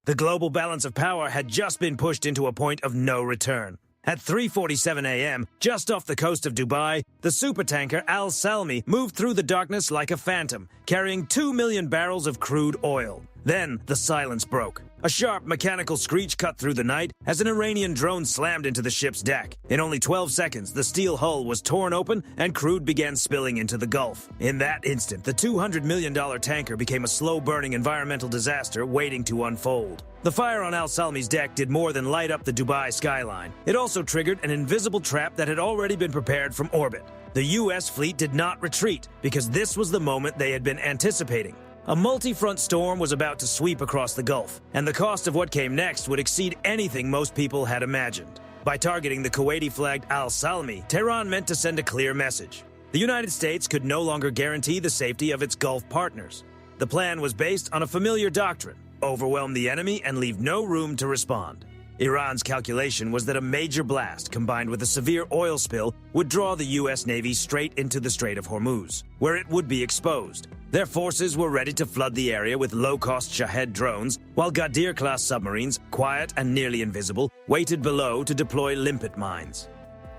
The global balance of power had just been pushed into a point of no return. At 3:47 a.m., just off the coast of Dubai, the supertanker Al Salmi moved through the darkness like a phantom, carrying 2 million barrels of crude oil. Then the silence broke. A sharp mechanical screech cut through the night as an Iranian drone slammed into the ship's deck. In only 12 seconds, the steel hull was torn open and crude began spilling into the Gulf. In that instant, the $200 million tanker became a slow-burning environmental disaster waiting to unfold. The fire on Al Salmi's deck did more than light up the Dubai skyline. It also triggered an invisible trap that had already been prepared from orbit. The U.S. fleet did not retreat because this was the moment they had been anticipating. A multi-front storm was about to sweep across the Gulf, and the cost of what came next would exceed anything most people had imagined. By targeting the Kuwaiti-flagged Al Salmi, Tehran meant to send a clear message. The United States could no longer guarantee the safety of its Gulf partners. The plan was based on a familiar doctrine: overwhelm the enemy and leave no room to respond. Iran's calculation was that a major blast combined with a severe oil spill would draw the U.S. Navy straight into the Strait of Hormuz, where it would be exposed. Their forces were ready to flood the area with low-cost Shahed drones, while Ghadir-class submarines, quiet and nearly invisible, waited below to deploy limpet mines.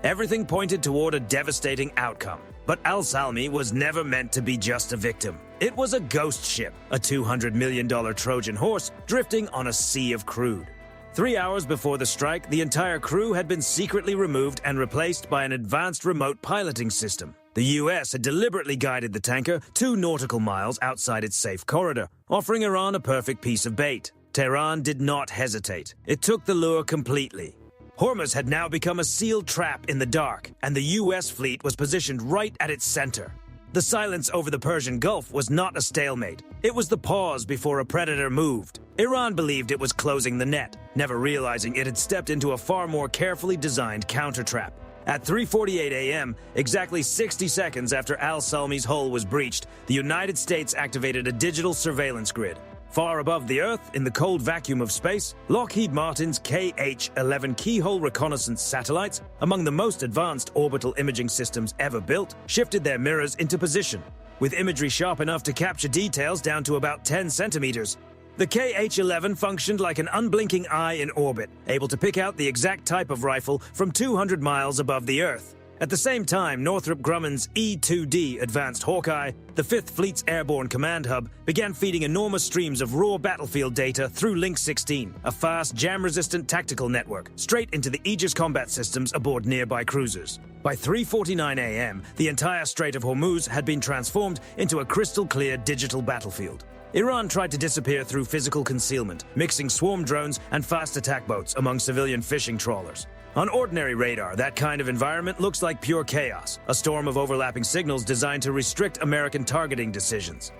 Everything pointed toward a devastating outcome. But Al Salmi was never meant to be just a victim. It was a ghost ship, a $200 million Trojan horse drifting on a sea of crude. 3 hours before the strike, the entire crew had been secretly removed and replaced by an advanced remote piloting system. The U.S. had deliberately guided the tanker 2 nautical miles outside its safe corridor, offering Iran a perfect piece of bait. Tehran did not hesitate. It took the lure completely. Hormuz had now become a sealed trap in the dark, and the U.S. fleet was positioned right at its center. The silence over the Persian Gulf was not a stalemate. It was the pause before a predator moved. Iran believed it was closing the net, never realizing it had stepped into a far more carefully designed counter-trap. At 3:48 a.m., exactly 60 seconds after Al Salmi's hull was breached, the United States activated a digital surveillance grid. Far above the Earth, in the cold vacuum of space, Lockheed Martin's KH-11 keyhole reconnaissance satellites, among the most advanced orbital imaging systems ever built, shifted their mirrors into position, with imagery sharp enough to capture details down to about 10 centimeters. The KH-11 functioned like an unblinking eye in orbit, able to pick out the exact type of rifle from 200 miles above the Earth. At the same time, Northrop Grumman's E-2D Advanced Hawkeye, the 5th Fleet's airborne command hub, began feeding enormous streams of raw battlefield data through Link 16, a fast, jam-resistant tactical network, straight into the Aegis combat systems aboard nearby cruisers. By 3:49 a.m., the entire Strait of Hormuz had been transformed into a crystal-clear digital battlefield. Iran tried to disappear through physical concealment, mixing swarm drones and fast attack boats among civilian fishing trawlers. On ordinary radar, that kind of environment looks like pure chaos, a storm of overlapping signals designed to restrict American targeting decisions.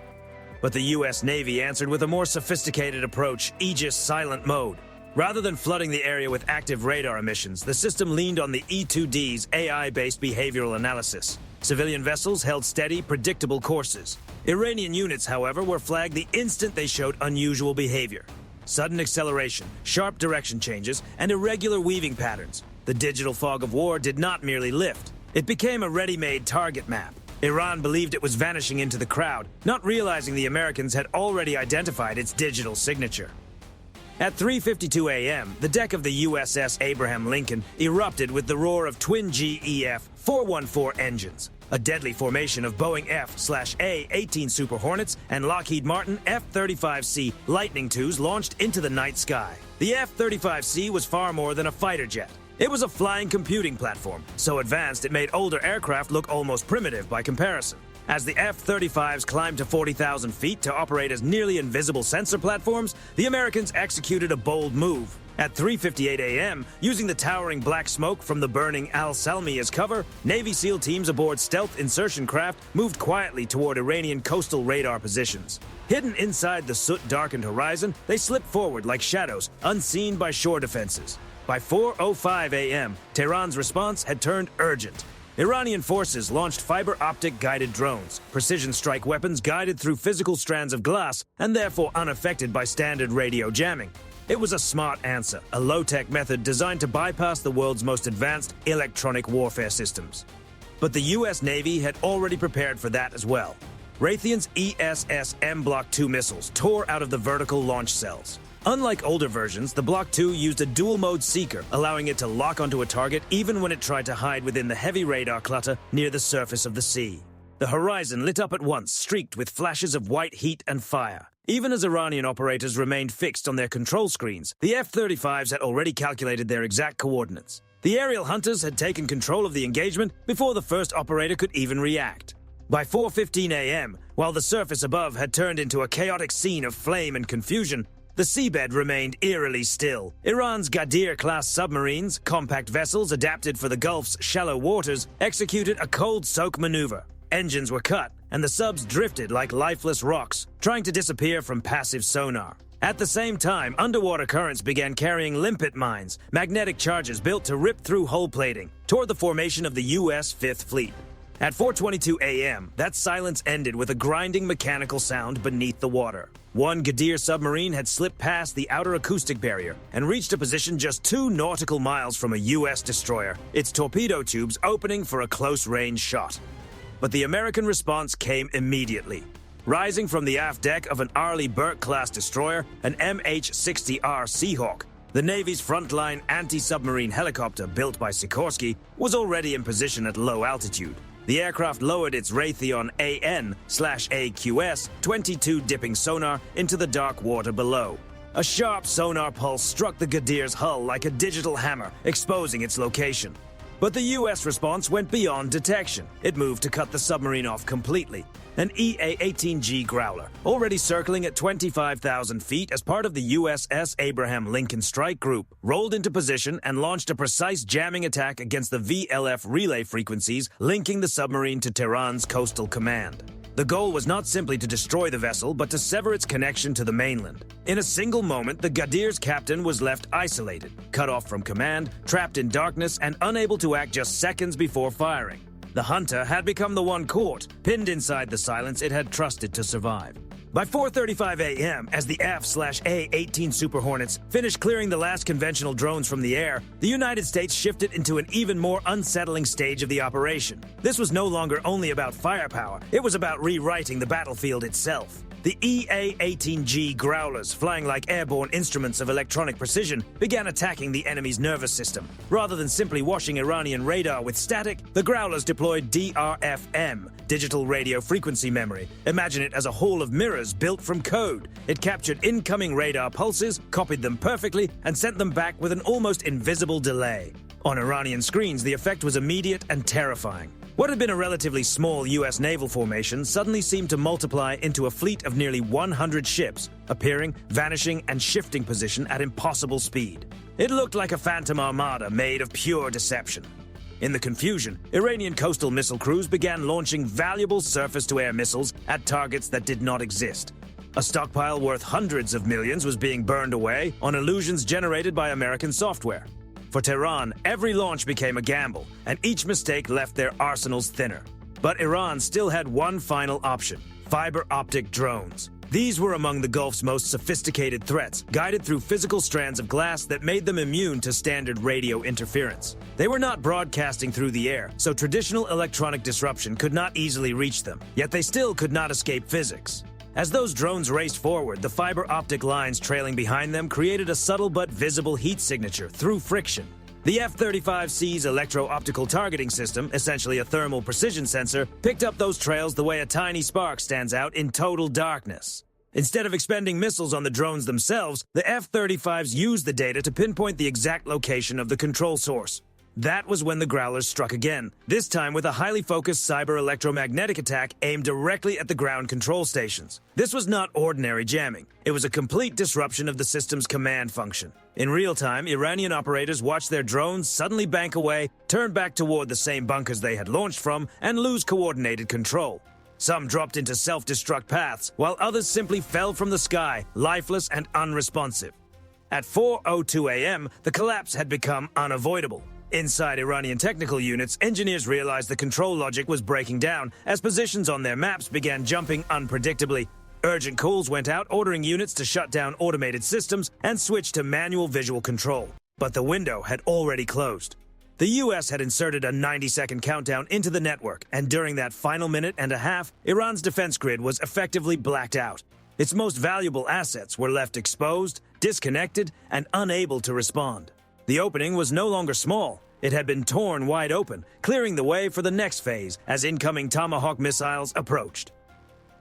But the U.S. Navy answered with a more sophisticated approach, Aegis Silent Mode. Rather than flooding the area with active radar emissions, the system leaned on the E-2D's AI-based behavioral analysis. Civilian vessels held steady, predictable courses. Iranian units, however, were flagged the instant they showed unusual behavior. Sudden acceleration, sharp direction changes, and irregular weaving patterns. The digital fog of war did not merely lift. It became a ready-made target map. Iran believed it was vanishing into the crowd, not realizing the Americans had already identified its digital signature. At 3:52 a.m., the deck of the USS Abraham Lincoln erupted with the roar of twin GEF 414 engines, a deadly formation of Boeing F/A-18 Super Hornets and Lockheed Martin F-35C Lightning IIs launched into the night sky. The F-35C was far more than a fighter jet. It was a flying computing platform, so advanced it made older aircraft look almost primitive by comparison. As the F-35s climbed to 40,000 feet to operate as nearly invisible sensor platforms, the Americans executed a bold move. At 3:58 a.m., using the towering black smoke from the burning Al Salmi as cover, Navy SEAL teams aboard stealth insertion craft moved quietly toward Iranian coastal radar positions. Hidden inside the soot-darkened horizon, they slipped forward like shadows, unseen by shore defenses. By 4:05 a.m., Tehran's response had turned urgent. Iranian forces launched fiber-optic guided drones, precision strike weapons guided through physical strands of glass and therefore unaffected by standard radio jamming. It was a smart answer, a low-tech method designed to bypass the world's most advanced electronic warfare systems. But the U.S. Navy had already prepared for that as well. Raytheon's ESS M Block II missiles tore out of the vertical launch cells. Unlike older versions, the Block II used a dual-mode seeker, allowing it to lock onto a target even when it tried to hide within the heavy radar clutter near the surface of the sea. The horizon lit up at once, streaked with flashes of white heat and fire. Even as Iranian operators remained fixed on their control screens, the F-35s had already calculated their exact coordinates. The aerial hunters had taken control of the engagement before the first operator could even react. By 4:15 a.m., while the surface above had turned into a chaotic scene of flame and confusion, the seabed remained eerily still. Iran's Ghadir-class submarines, compact vessels adapted for the Gulf's shallow waters, executed a cold soak maneuver. Engines were cut, and the subs drifted like lifeless rocks, trying to disappear from passive sonar. At the same time, underwater currents began carrying limpet mines, magnetic charges built to rip through hull plating, toward the formation of the U.S. Fifth Fleet. At 4:22 a.m., that silence ended with a grinding mechanical sound beneath the water. One Ghadir submarine had slipped past the outer acoustic barrier and reached a position just 2 nautical miles from a U.S. destroyer, its torpedo tubes opening for a close-range shot. But the American response came immediately. Rising from the aft deck of an Arleigh Burke-class destroyer, an MH-60R Seahawk, the Navy's frontline anti-submarine helicopter built by Sikorsky was already in position at low altitude. The aircraft lowered its Raytheon AN/AQS 22 dipping sonar into the dark water below. A sharp sonar pulse struck the Ghadir's hull like a digital hammer, exposing its location. But the U.S. response went beyond detection. It moved to cut the submarine off completely. An EA-18G Growler, already circling at 25,000 feet as part of the USS Abraham Lincoln Strike Group, rolled into position and launched a precise jamming attack against the VLF relay frequencies linking the submarine to Tehran's coastal command. The goal was not simply to destroy the vessel, but to sever its connection to the mainland. In a single moment, the Ghadir's captain was left isolated, cut off from command, trapped in darkness, and unable to act just seconds before firing. The hunter had become the one caught, pinned inside the silence it had trusted to survive. By 4:35 a.m., as the F/A-18 Super Hornets finished clearing the last conventional drones from the air, the United States shifted into an even more unsettling stage of the operation. This was no longer only about firepower, it was about rewriting the battlefield itself. The EA-18G Growlers, flying like airborne instruments of electronic precision, began attacking the enemy's nervous system. Rather than simply washing Iranian radar with static, the Growlers deployed DRFM, digital radio frequency memory. Imagine it as a hall of mirrors built from code. It captured incoming radar pulses, copied them perfectly, and sent them back with an almost invisible delay. On Iranian screens, the effect was immediate and terrifying. What had been a relatively small U.S. naval formation suddenly seemed to multiply into a fleet of nearly 100 ships, appearing, vanishing, and shifting position at impossible speed. It looked like a phantom armada made of pure deception. In the confusion, Iranian coastal missile crews began launching valuable surface-to-air missiles at targets that did not exist. A stockpile worth hundreds of millions was being burned away on illusions generated by American software. For Tehran, every launch became a gamble, and each mistake left their arsenals thinner. But Iran still had one final option: fiber-optic drones. These were among the Gulf's most sophisticated threats, guided through physical strands of glass that made them immune to standard radio interference. They were not broadcasting through the air, so traditional electronic disruption could not easily reach them, yet they still could not escape physics. As those drones raced forward, the fiber-optic lines trailing behind them created a subtle but visible heat signature through friction. The F-35C's electro-optical targeting system, essentially a thermal precision sensor, picked up those trails the way a tiny spark stands out in total darkness. Instead of expending missiles on the drones themselves, the F-35s used the data to pinpoint the exact location of the control source. That was when the Growlers struck again, this time with a highly focused cyber-electromagnetic attack aimed directly at the ground control stations. This was not ordinary jamming. It was a complete disruption of the system's command function. In real time, Iranian operators watched their drones suddenly bank away, turn back toward the same bunkers they had launched from, and lose coordinated control. Some dropped into self-destruct paths, while others simply fell from the sky, lifeless and unresponsive. At 4:02 a.m., the collapse had become unavoidable. Inside Iranian technical units, engineers realized the control logic was breaking down as positions on their maps began jumping unpredictably. Urgent calls went out ordering units to shut down automated systems and switch to manual visual control. But the window had already closed. The U.S. had inserted a 90-second countdown into the network, and during that final minute and a half, Iran's defense grid was effectively blacked out. Its most valuable assets were left exposed, disconnected, and unable to respond. The opening was no longer small. It had been torn wide open, clearing the way for the next phase as incoming Tomahawk missiles approached.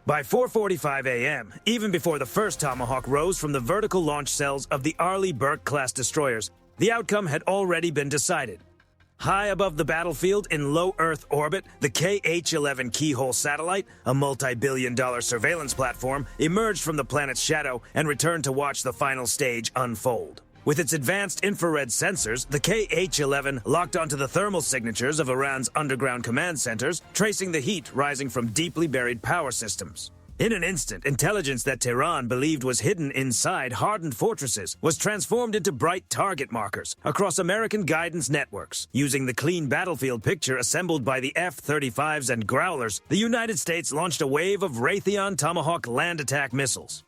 By 4:45 a.m., even before the first Tomahawk rose from the vertical launch cells of the Arleigh Burke-class destroyers, the outcome had already been decided. High above the battlefield in low Earth orbit, the KH-11 Keyhole satellite, a multi-billion-dollar surveillance platform, emerged from the planet's shadow and returned to watch the final stage unfold. With its advanced infrared sensors, the KH-11 locked onto the thermal signatures of Iran's underground command centers, tracing the heat rising from deeply buried power systems. In an instant, intelligence that Tehran believed was hidden inside hardened fortresses was transformed into bright target markers across American guidance networks. Using the clean battlefield picture assembled by the F-35s and Growlers, the United States launched a wave of Raytheon Tomahawk land attack missiles.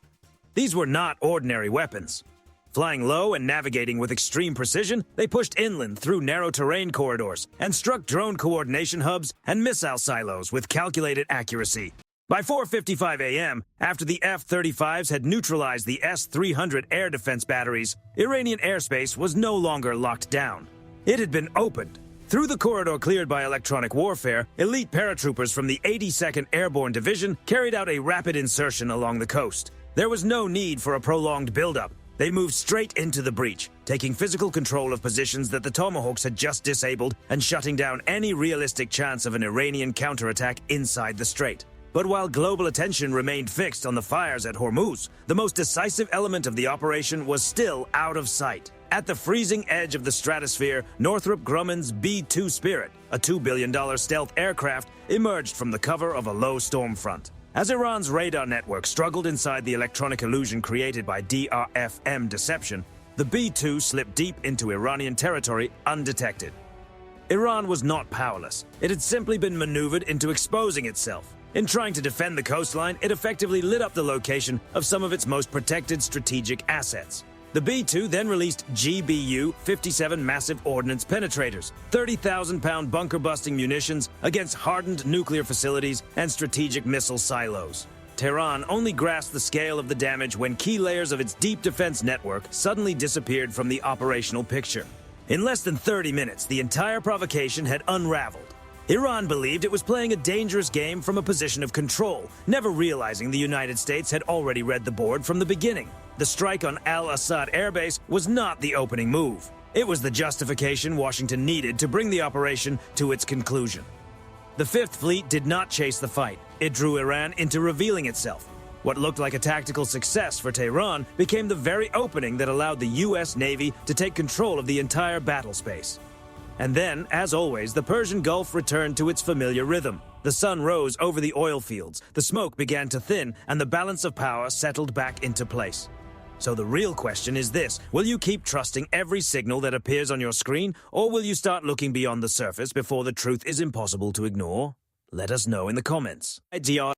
These were not ordinary weapons. Flying low and navigating with extreme precision, they pushed inland through narrow terrain corridors and struck drone coordination hubs and missile silos with calculated accuracy. By 4:55 a.m., after the F-35s had neutralized the S-300 air defense batteries, Iranian airspace was no longer locked down. It had been opened. Through the corridor cleared by electronic warfare, elite paratroopers from the 82nd Airborne Division carried out a rapid insertion along the coast. There was no need for a prolonged buildup. They moved straight into the breach, taking physical control of positions that the Tomahawks had just disabled and shutting down any realistic chance of an Iranian counterattack inside the strait. But while global attention remained fixed on the fires at Hormuz, the most decisive element of the operation was still out of sight. At the freezing edge of the stratosphere, Northrop Grumman's B-2 Spirit, a $2 billion stealth aircraft, emerged from the cover of a low storm front. As Iran's radar network struggled inside the electronic illusion created by DRFM deception, the B-2 slipped deep into Iranian territory undetected. Iran was not powerless. It had simply been maneuvered into exposing itself. In trying to defend the coastline, it effectively lit up the location of some of its most protected strategic assets. The B-2 then released GBU-57 massive ordnance penetrators, 30,000-pound bunker-busting munitions against hardened nuclear facilities and strategic missile silos. Tehran only grasped the scale of the damage when key layers of its deep defense network suddenly disappeared from the operational picture. In less than 30 minutes, the entire provocation had unraveled. Iran believed it was playing a dangerous game from a position of control, never realizing the United States had already read the board from the beginning. The strike on Al-Assad airbase was not the opening move. It was the justification Washington needed to bring the operation to its conclusion. The Fifth Fleet did not chase the fight. It drew Iran into revealing itself. What looked like a tactical success for Tehran became the very opening that allowed the U.S. Navy to take control of the entire battle space. And then, as always, the Persian Gulf returned to its familiar rhythm. The sun rose over the oil fields, the smoke began to thin, and the balance of power settled back into place. So the real question is this: will you keep trusting every signal that appears on your screen, or will you start looking beyond the surface before the truth is impossible to ignore? Let us know in the comments. DR